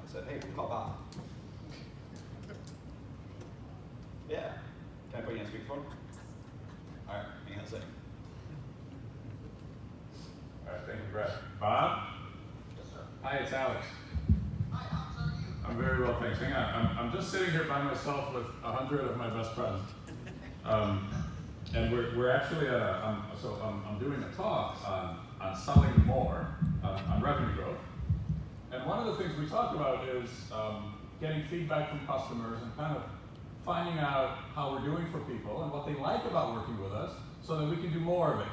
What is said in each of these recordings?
I said, hey, we'll call Bob. Yeah. Can I put you on speakerphone? All right, hang on a second. All right, thank you, Brett. Bob? Yes, sir. Hi, it's Alex. Hi, Alex, how are you? I'm very well, thanks. Hang on, I'm just sitting here by myself with 100 of my best friends. And we're actually at I'm doing a talk on selling more, on revenue growth. And one of the things we talked about is getting feedback from customers and kind of finding out how we're doing for people and what they like about working with us so that we can do more of it.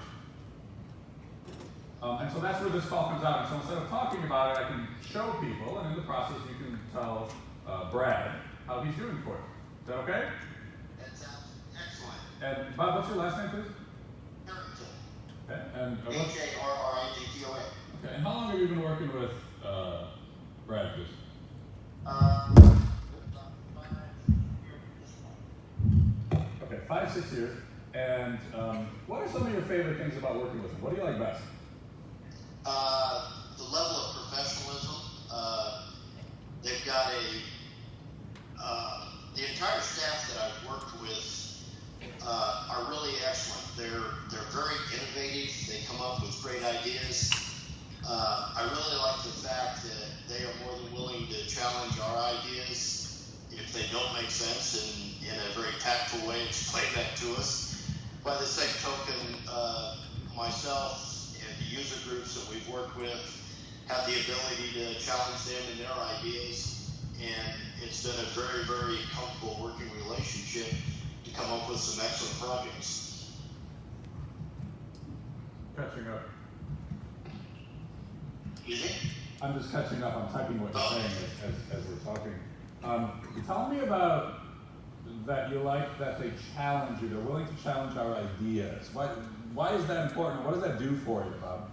And so that's where this call comes out. And so instead of talking about it, I can show people, and in the process you can tell Brad how he's doing for it. Is that okay? That sounds excellent. And Bob, what's your last name, please? Harrington. Okay. And Harrington. okay. And how long have you been working with Brad, please? 5 years this month. Okay, 5-6 years. And what are some of your favorite things about working with him? What do you like best? The level of professionalism. They've got the entire staff that I've worked with are really excellent. They're very innovative. They come up with great ideas. I really like the fact that they are more than willing to challenge our ideas if they don't make sense, and in a very tactful way explain that to us. By the same token, myself and the user groups that we've worked with have the ability to challenge them in their ideas, and it's been a very, very comfortable working relationship to come up with some excellent projects. Catching up. Excuse me? I'm just catching up. I'm typing what you're saying as we're talking. Tell me about that you like that they challenge you. They're willing to challenge our ideas. Why is that important? What does that do for you, Bob?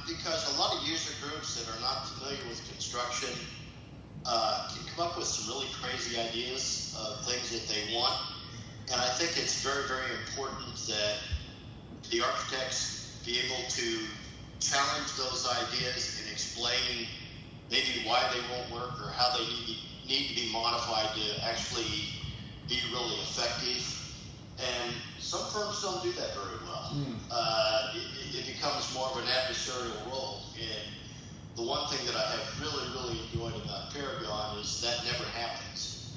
Because a lot of user groups that are not familiar with construction can come up with some really crazy ideas of things that they want. And I think it's very, very important that the architects be able to challenge those ideas and explain maybe why they won't work or how they need to be modified to actually be really effective. And some firms don't do that very well. It becomes more of an adversarial role. And the one thing that I have really, really enjoyed about Paragon is that never happens.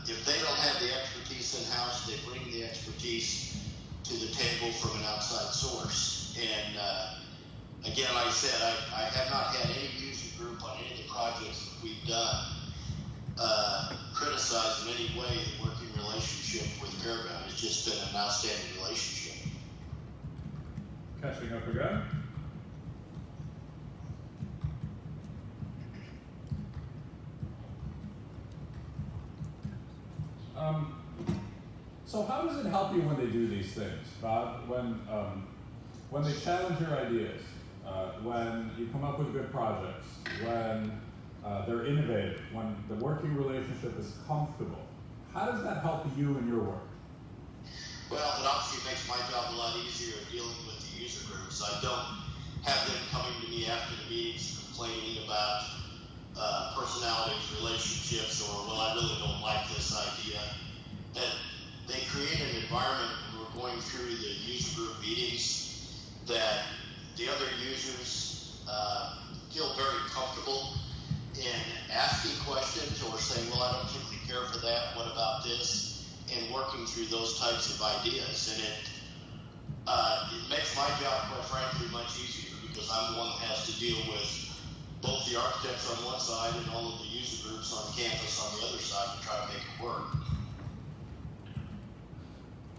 If they don't have the expertise in-house, they bring the expertise to the table from an outside source. And again, like I said, I have not had any user group on any of the projects that we've done criticize in any way the working relationship with Paragon. It's just been an outstanding relationship. Catching up again. So how does it help you when they do these things, Bob? When they challenge your ideas, when you come up with good projects, when they're innovative, when the working relationship is comfortable, how does that help you in your work? Well, it obviously makes my job a lot easier dealing with the user groups. I don't have them coming to me after the meetings complaining about personalities, relationships, or, well, I really don't like this idea. And they create an environment when we're going through the user group meetings that the other users feel very comfortable in asking questions or saying, well, I don't particularly care for that, what about this? And working through those types of ideas. And it makes my job, quite frankly, much easier because I'm the one that has to deal with both the architects on one side and all of the user groups on campus on the other side to try to make it work.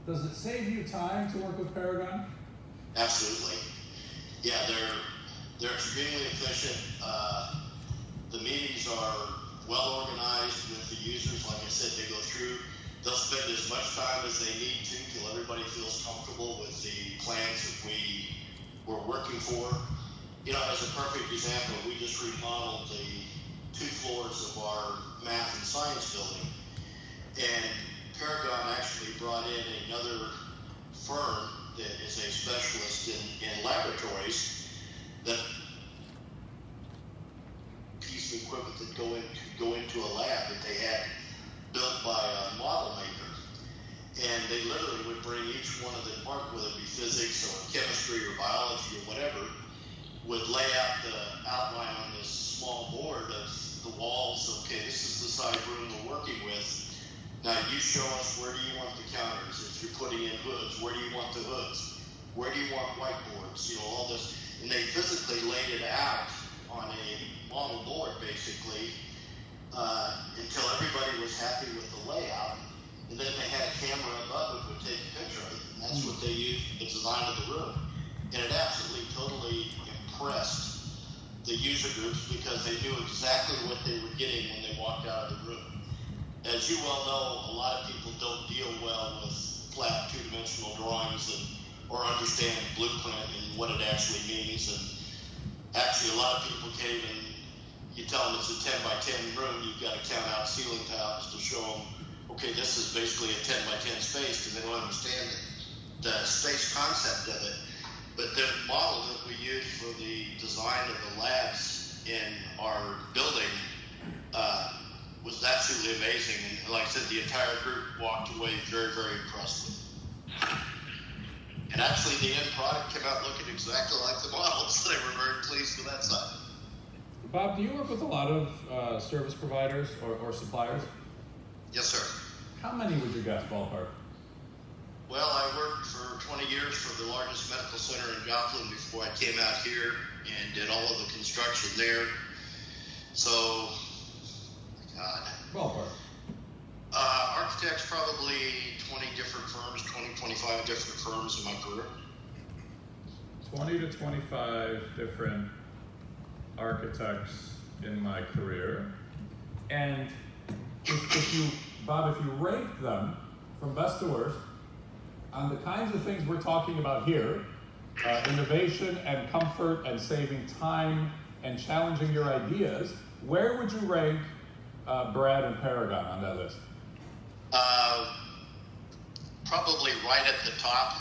Does it save you time to work with Paragon? Absolutely. Yeah, they're extremely efficient. The meetings are well organized with the users. Like I said, they go through. They'll spend as much time as they need to till everybody feels comfortable with the plans that we're working for. You know, as a perfect example, we just remodeled the 2 floors of our math and science building. And Paragon actually brought in another firm that is a specialist in laboratories that piece piece of equipment that could go into a lab that they had built by a model maker. And they literally would bring each one of the departments, whether it be physics or chemistry or biology or whatever, would lay out the outline on this small board of the walls. Okay, this is the size room we're working with. Now you show us, where do you want the counters? If you're putting in hoods, where do you want the hoods? Where do you want whiteboards? You know, all this. And they physically laid it out on a model board, basically, until everybody was happy with the layout. And then they had a camera above it would take a picture of it. And that's what they used for the design of the room. And it absolutely, totally impressed the user groups because they knew exactly what they were getting when they walked out of the room. As you well know, a lot of people don't deal well with flat two-dimensional drawings or understand blueprint and what it actually means. And actually, a lot of people can't even, you tell them it's a 10 by 10 room, you've got to count out ceiling tiles to show them, okay, this is basically a 10 by 10 space because they don't understand the space concept of it. But the model that we use for the design of the labs in our building was absolutely amazing. And like I said, the entire group walked away very, very impressed with it. And actually, the end product came out looking exactly like the model, so they were very pleased with that side. Bob, do you work with a lot of service providers or suppliers? Yes, sir. How many would you guess, ballpark? Well, I worked for 20 years for the largest medical center in Joplin before I came out here and did all of the construction there. So, God. Ballpark. Architects, probably 20 different firms, 20, 25 different firms in my career. 20 to 25 different architects in my career. And if you, Bob, if you rate them from best to worst on the kinds of things we're talking about here, innovation and comfort and saving time and challenging your ideas, where would you rank Brad and Paragon on that list? Probably right at the top.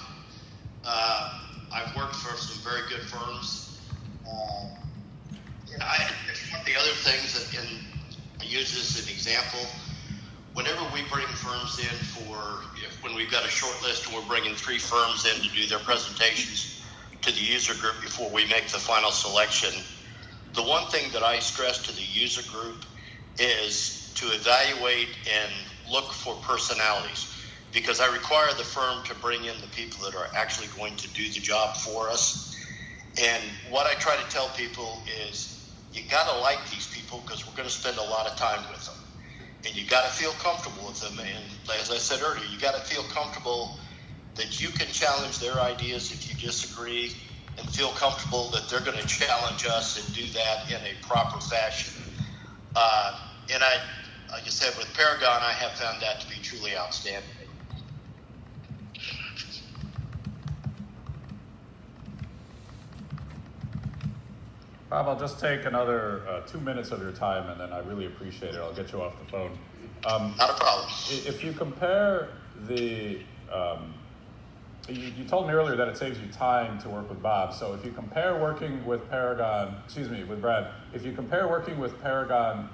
I've worked for some very good firms. And it's one of the other things that, and I use this as an example, whenever we bring firms in when we've got a short list and we're bringing 3 firms in to do their presentations to the user group before we make the final selection, the one thing that I stress to the user group is to evaluate and look for personalities, because I require the firm to bring in the people that are actually going to do the job for us. And what I try to tell people is, you got to like these people because we're going to spend a lot of time with them. And you got to feel comfortable with them. And as I said earlier, you got to feel comfortable that you can challenge their ideas if you disagree, and feel comfortable that they're going to challenge us and do that in a proper fashion. And like I said, with Paragon, I have found that to be truly outstanding. Bob, I'll just take another 2 minutes of your time, and then I really appreciate it. I'll get you off the phone. Not a problem. If you compare the, you told me earlier that it saves you time to work with Bob. So if you compare working with with Brad, if you compare working with Paragon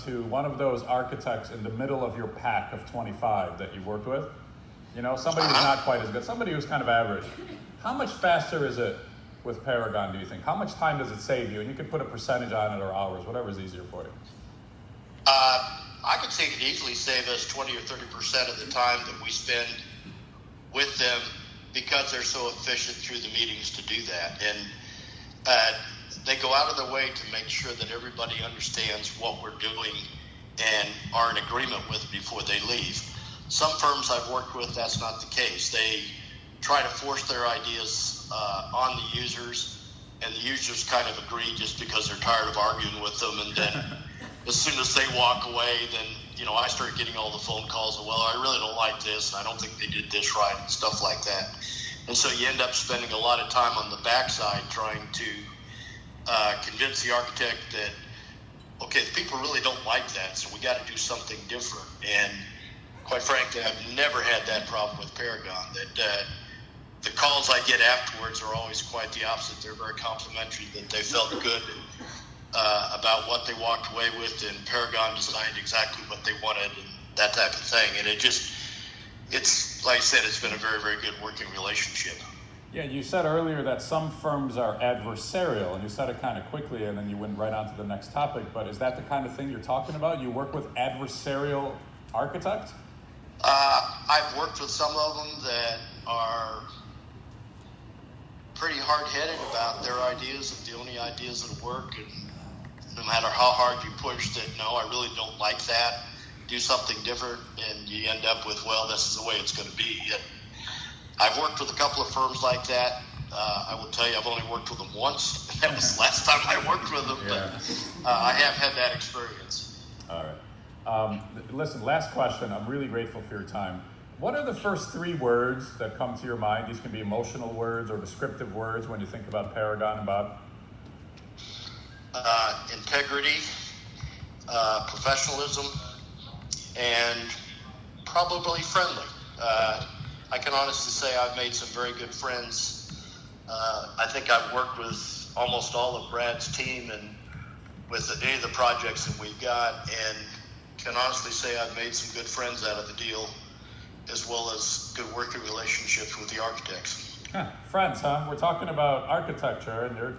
to one of those architects in the middle of your pack of 25 that you've worked with, you know, somebody who's not quite as good, somebody who's kind of average, how much faster is it with Paragon, do you think? How much time does it save you? And you can put a percentage on it or hours, whatever's easier for you. I could say it could easily save us 20 or 30% of the time that we spend with them, because they're so efficient through the meetings to do that. And they go out of their way to make sure that everybody understands what we're doing and are in agreement with before they leave. Some firms I've worked with, that's not the case. They try to force their ideas on the users, and the users kind of agree just because they're tired of arguing with them. And then as soon as they walk away, then, you know, I start getting all the phone calls of, well, I really don't like this, and I don't think they did this right, and stuff like that. And so you end up spending a lot of time on the backside trying to convince the architect that, okay, the people really don't like that, so we got to do something different. And quite frankly, I've never had that problem with Paragon. That the calls I get afterwards are always quite the opposite. They're very complimentary, that they felt good about what they walked away with, and Paragon designed exactly what they wanted and that type of thing. And it's like I said, it's been a very, very good working relationship. Yeah, you said earlier that some firms are adversarial, and you said it kind of quickly, and then you went right on to the next topic. But is that the kind of thing you're talking about? You work with adversarial architects? I've worked with some of them that are pretty hard-headed about their ideas and the only ideas that work, and no matter how hard you push that, no, I really don't like that, do something different, and you end up with, well, this is the way it's going to be. And I've worked with a couple of firms like that. I will tell you, I've only worked with them once. That was the last time I worked with them, but I have had that experience. All right. Listen, last question. I'm really grateful for your time. What are the first 3 words that come to your mind? These can be emotional words or descriptive words when you think about Paragon and Bob. Integrity, professionalism, and probably friendly. I can honestly say I've made some very good friends. I think I've worked with almost all of Brad's team and with any of the projects that we've got, and can honestly say I've made some good friends out of the deal, as well as good working relationships with the architects. Friends, huh? We're talking about architecture, and you're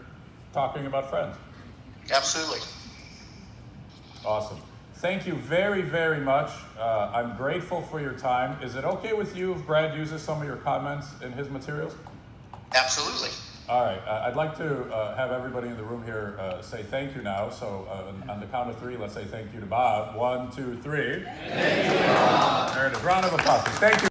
talking about friends. Absolutely. Awesome. Thank you very, very much. I'm grateful for your time. Is it okay with you if Brad uses some of your comments in his materials? Absolutely. All right. I'd like to have everybody in the room here say thank you now. So on the count of 3, let's say thank you to Bob. 1, 2, 3. Thank you, Bob. There it is. Round of applause. Thank you.